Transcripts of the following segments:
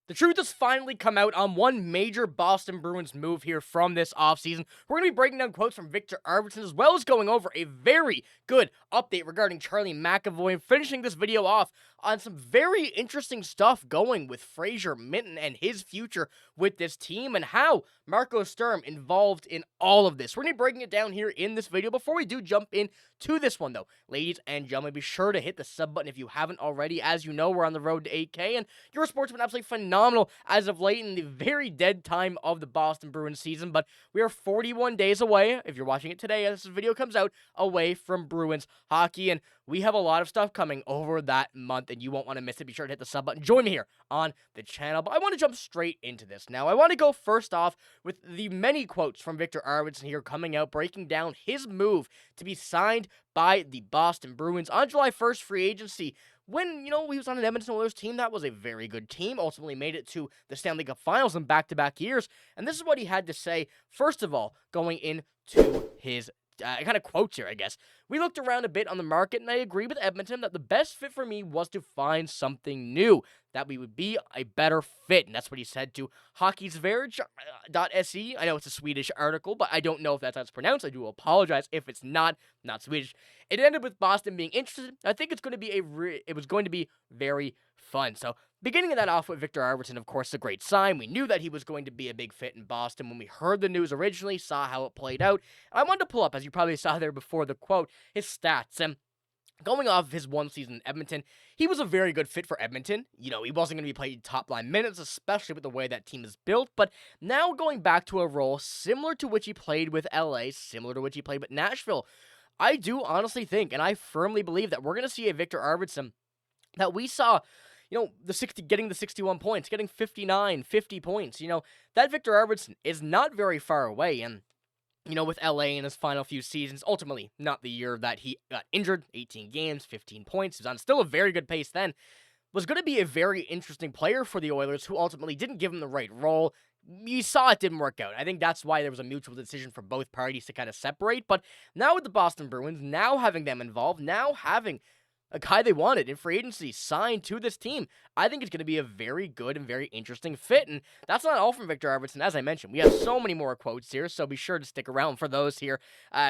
The truth has finally come out on one major Boston Bruins move here from this offseason. We're going to be breaking down quotes from Viktor Arvidsson as well as going over a very good update regarding Charlie McAvoy and finishing this video off on some very interesting stuff going with Fraser Minten and his future with this team and how Marco Sturm involved in all of this. We're going to be breaking it down here in this video. Before we do jump into this one though, ladies and gentlemen, be sure to hit the sub button if you haven't already. As you know, we're on the road to 8K and your sport's been absolutely phenomenal as of late in the very dead time of the Boston Bruins season, but we are 41 days away, if you're watching it today as this video comes out, away from Bruins hockey, and we have a lot of stuff coming over that month, and you won't want to miss it. Be sure to hit the sub button. Join me here on the channel, but I want to jump straight into this. Now, I want to go first off with the many quotes from Viktor Arvidsson here coming out, breaking down his move to be signed by the Boston Bruins on July 1st free agency. When, he was on an Edmonton Oilers team that was a very good team, ultimately made it to the Stanley Cup Finals in back-to-back years. And this is what he had to say, first of all, going into his kind of quotes here, I guess. We looked around a bit on the market, and I agree with Edmonton that the best fit for me was to find something new, that we would be a better fit. And that's what he said to hockeysverge.se. I know it's a Swedish article, but I don't know if that's how it's pronounced. I do apologize if it's not Swedish. It ended with Boston being interested. I think it's going to be it was going to be very fun. So beginning of that off with Viktor Arvidsson, of course, a great sign. We knew that he was going to be a big fit in Boston when we heard the news originally, saw how it played out. And I wanted to pull up, as you probably saw there before the quote, his stats. And going off of his one season in Edmonton, he was a very good fit for Edmonton. He wasn't going to be playing top-line minutes, especially with the way that team is built. But now going back to a role similar to which he played with LA, similar to which he played with Nashville, I do honestly think, and I firmly believe, that we're going to see a Viktor Arvidsson that we saw, getting the 61 points, getting 59, 50 points. That Viktor Arvidsson is not very far away. And with LA in his final few seasons, ultimately not the year that he got injured, 18 games, 15 points, he was on still a very good pace then, was going to be a very interesting player for the Oilers who ultimately didn't give him the right role. You saw it didn't work out. I think that's why there was a mutual decision for both parties to kind of separate. But now with the Boston Bruins, now having them involved, now having a guy they wanted in free agency signed to this team, I think it's going to be a very good and very interesting fit. And that's not all from Viktor Arvidsson. As I mentioned, we have so many more quotes here, so be sure to stick around for those here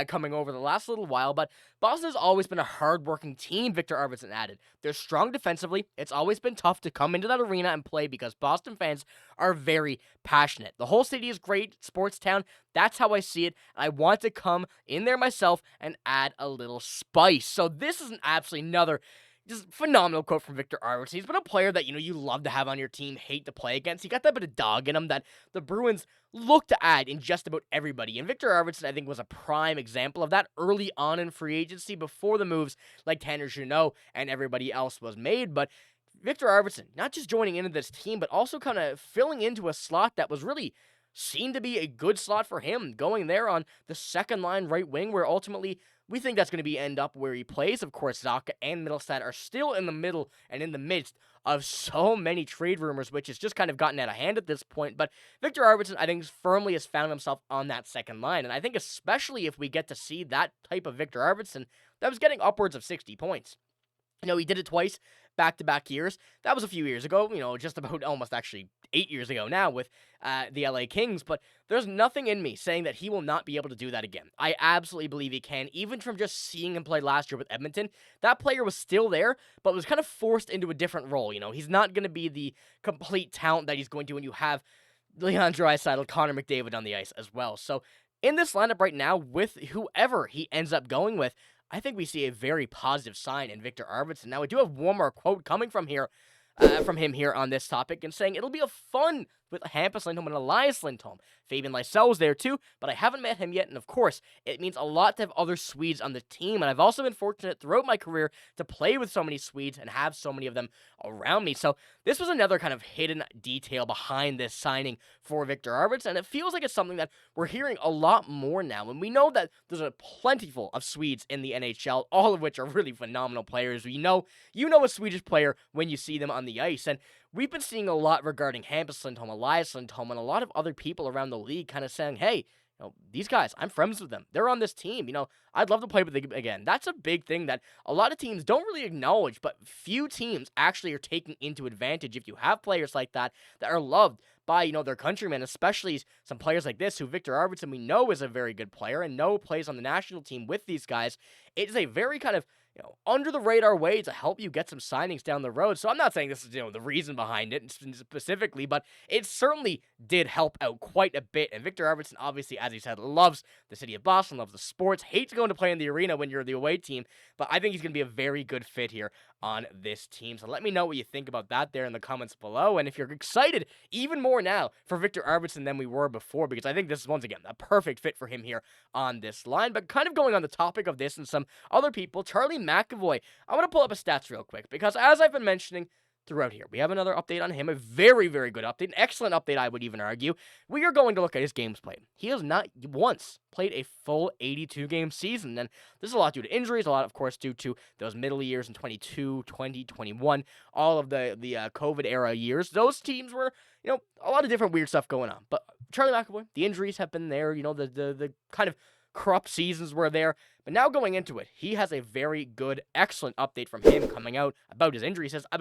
coming over the last little while. But Boston has always been a hard-working team, Viktor Arvidsson added. They're strong defensively. It's always been tough to come into that arena and play because Boston fans are very passionate. The whole city is great, sports town. That's how I see it. I want to come in there myself and add a little spice. So this is absolutely another just phenomenal quote from Viktor Arvidsson. He's been a player that, you love to have on your team, hate to play against. He got that bit of dog in him that the Bruins look to add in just about everybody. And Viktor Arvidsson, I think, was a prime example of that early on in free agency before the moves like Tanner Jeannot and everybody else was made. But Viktor Arvidsson, not just joining into this team, but also kind of filling into a slot that was really seemed to be a good slot for him, going there on the second line right wing, where ultimately we think that's going to be end up where he plays. Of course, Zacha and Middlestad are still in the middle and in the midst of so many trade rumors, which has just kind of gotten out of hand at this point. But Viktor Arvidsson, I think, firmly has found himself on that second line. And I think especially if we get to see that type of Viktor Arvidsson that was getting upwards of 60 points. He did it twice, back-to-back years. That was a few years ago, just about almost actually 8 years ago now with the LA Kings. But there's nothing in me saying that he will not be able to do that again. I absolutely believe he can, even from just seeing him play last year with Edmonton. That player was still there, but was kind of forced into a different role. He's not going to be the complete talent that he's going to when you have Leon Draisaitl, Connor McDavid on the ice as well. So in this lineup right now, with whoever he ends up going with, I think we see a very positive sign in Viktor Arvidsson. Now, I do have one more quote coming from him here on this topic, and saying it'll be a fun with Hampus Lindholm and Elias Lindholm. Fabian Lysell was there too, but I haven't met him yet, and of course, it means a lot to have other Swedes on the team, and I've also been fortunate throughout my career to play with so many Swedes and have so many of them around me. So this was another kind of hidden detail behind this signing for Viktor Arvidsson, and it feels like it's something that we're hearing a lot more now, and we know that there's a plentiful of Swedes in the NHL, all of which are really phenomenal players. You know a Swedish player when you see them on the ice, and we've been seeing a lot regarding Hampus Lindholm, Elias Lindholm, and a lot of other people around the league kind of saying, hey, these guys, I'm friends with them. They're on this team. I'd love to play with them again. That's a big thing that a lot of teams don't really acknowledge, but few teams actually are taking into advantage if you have players like that are loved by, their countrymen, especially some players like this, who Viktor Arvidsson we know is a very good player and plays on the national team with these guys. It is a very kind of under the radar way to help you get some signings down the road. So I'm not saying this is, the reason behind it specifically, but it certainly did help out quite a bit. And Viktor Arvidsson, obviously, as he said, loves the city of Boston, loves the sports, hates going to play in the arena when you're the away team, but I think he's going to be a very good fit here on this team. So let me know what you think about that there in the comments below. And if you're excited even more now for Viktor Arvidsson than we were before, because I think this is, once again, a perfect fit for him here on this line. But kind of going on the topic of this and some other people, Charlie McAvoy, I want to pull up his stats real quick, because as I've been mentioning throughout here, we have another update on him, a very, very good update, an excellent update, I would even argue. We are going to look at his games played. He has not once played a full 82-game season, and this is a lot due to injuries, a lot, of course, due to those middle years in 22, 20, 21, all of the COVID-era years. Those teams were, a lot of different weird stuff going on. But Charlie McAvoy, the injuries have been there, the kind of corrupt seasons were there. But now going into it, he has a very good, excellent update from him coming out about his injury. He says, it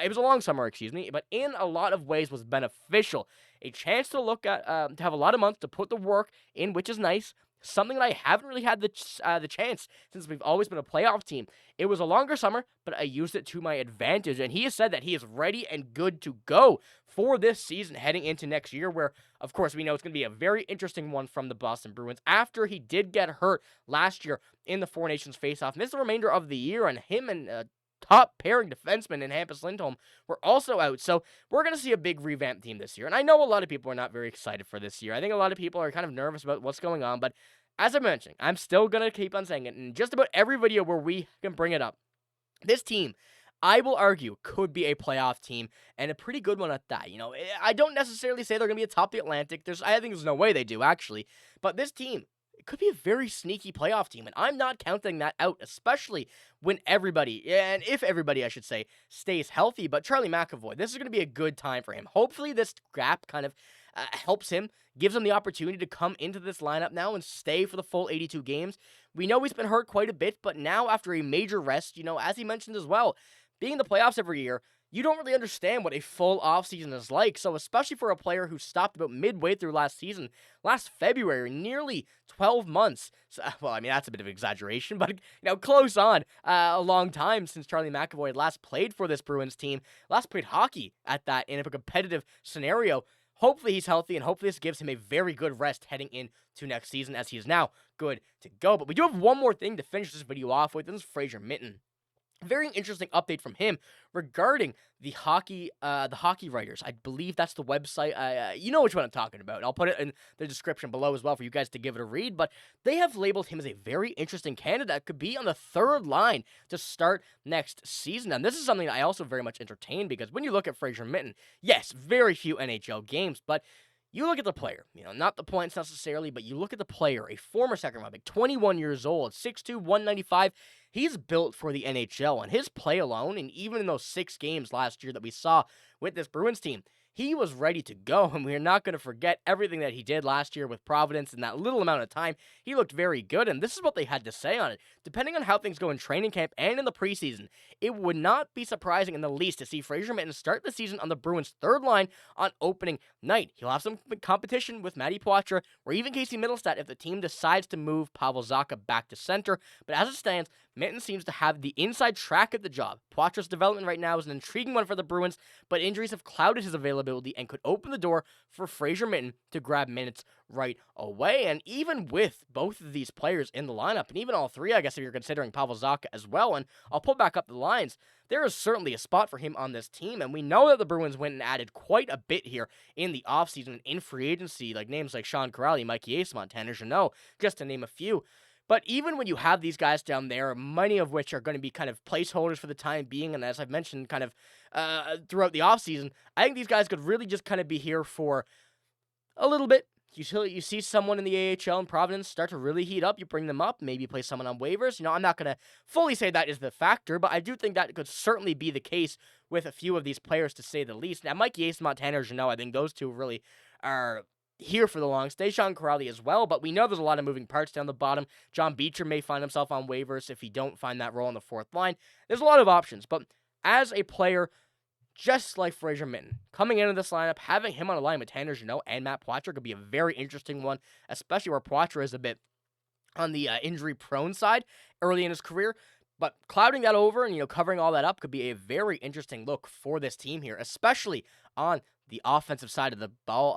was a long summer, but in a lot of ways was beneficial. A chance to look at, to have a lot of months to put the work in, which is nice. Something that I haven't really had the chance since we've always been a playoff team. It was a longer summer, but I used it to my advantage. And he has said that he is ready and good to go for this season heading into next year, where, of course, we know it's going to be a very interesting one from the Boston Bruins after he did get hurt last year in the Four Nations Faceoff. Missed the remainder of the year, and him and top pairing defenseman in Elias Lindholm were also out. So we're going to see a big revamped team this year. And I know a lot of people are not very excited for this year. I think a lot of people are kind of nervous about what's going on. But as I mentioned, I'm still going to keep on saying it in just about every video where we can bring it up. This team, I will argue, could be a playoff team, and a pretty good one at that. I don't necessarily say they're going to be atop the Atlantic. I think there's no way they do, actually. But this team, it could be a very sneaky playoff team, and I'm not counting that out, especially when if everybody, I should say, stays healthy. But Charlie McAvoy, this is going to be a good time for him. Hopefully this gap kind of helps him, gives him the opportunity to come into this lineup now and stay for the full 82 games. We know he's been hurt quite a bit, but now after a major rest, as he mentioned as well, being in the playoffs every year, you don't really understand what a full offseason is like. So especially for a player who stopped about midway through last February, nearly 12 months. So, well, I mean, that's a bit of an exaggeration, but, close on. A long time since Charlie McAvoy had last played for this Bruins team, last played hockey at that in a competitive scenario. Hopefully he's healthy, and hopefully this gives him a very good rest heading into next season, as he is now good to go. But we do have one more thing to finish this video off with. This is Fraser Minten. Very interesting update from him regarding the hockey writers. I believe that's the website. You know which one I'm talking about. I'll put it in the description below as well for you guys to give it a read. But they have labeled him as a very interesting candidate that could be on the third line to start next season. And this is something that I also very much entertain, because when you look at Fraser Minten, yes, very few NHL games, but you look at the player, not the points necessarily, but you look at the player, a former second-round pick, 21 years old, 6'2", 195. He's built for the NHL, and his play alone, and even in those 6 games last year that we saw with this Bruins team, he was ready to go, and we are not going to forget everything that he did last year with Providence in that little amount of time. He looked very good, and this is what they had to say on it. Depending on how things go in training camp and in the preseason, it would not be surprising in the least to see Fraser Minten start the season on the Bruins' third line on opening night. He'll have some competition with Matty Poitras or even Casey Mittelstadt if the team decides to move Pavel Zacha back to center, but as it stands, Minten seems to have the inside track of the job. Poitras' development right now is an intriguing one for the Bruins, but injuries have clouded his availability and could open the door for Fraser Minten to grab minutes right away. And even with both of these players in the lineup, and even all three, I guess, if you're considering Pavel Zacha as well, and I'll pull back up the lines, there is certainly a spot for him on this team, and we know that the Bruins went and added quite a bit here in the offseason in free agency, like names like Sean Corrali, Mikey Eyssimont, Tanner Jeannot, just to name a few. But even when you have these guys down there, many of which are going to be kind of placeholders for the time being, and as I've mentioned kind of throughout the offseason, I think these guys could really just kind of be here for a little bit. You see someone in the AHL in Providence start to really heat up, you bring them up, maybe play someone on waivers. I'm not going to fully say that is the factor, but I do think that could certainly be the case with a few of these players, to say the least. Now, Mikey Eyssimont, Tanner Jeannot, I think those two really are here for the long stay. Sean Corrali as well, but we know there's a lot of moving parts down the bottom. John Beecher may find himself on waivers if he don't find that role on the fourth line. There's a lot of options, but as a player, just like Fraser Minten, coming into this lineup, having him on a line with Tanner Jeannot and Matt Poitras could be a very interesting one, especially where Poitras is a bit on the injury-prone side early in his career. But clouding that over and, covering all that up could be a very interesting look for this team here, especially on the offensive side of the ball,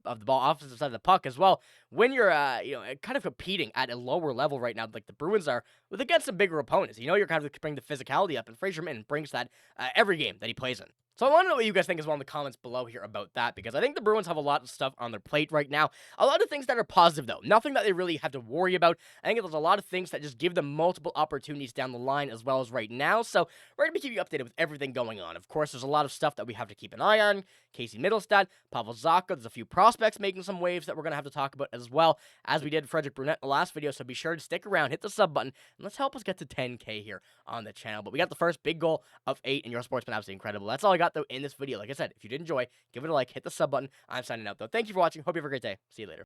offensive side of the puck as well. When you're, kind of competing at a lower level right now, like the Bruins are, against some bigger opponents. You're kind of bringing the physicality up, and Fraser Minten brings that every game that he plays in. So I want to know what you guys think as well in the comments below here about that, because I think the Bruins have a lot of stuff on their plate right now. A lot of things that are positive, though. Nothing that they really have to worry about. I think there's a lot of things that just give them multiple opportunities down the line as well as right now. So we're going to be keeping you updated with everything going on. Of course, there's a lot of stuff that we have to keep an eye on. Casey Middlestad, Pavel Zacha. There's a few prospects making some waves that we're going to have to talk about as well, as we did Frederick Brunette in the last video. So be sure to stick around, hit the sub button, and let's help us get to 10K here on the channel. But we got the first big goal of 8, and your sport's been absolutely incredible. That's all I got, though, in this video. Like I said, if you did enjoy, give it a like, hit the sub button. I'm signing out, though. Thank you for watching. Hope you have a great day. See you later.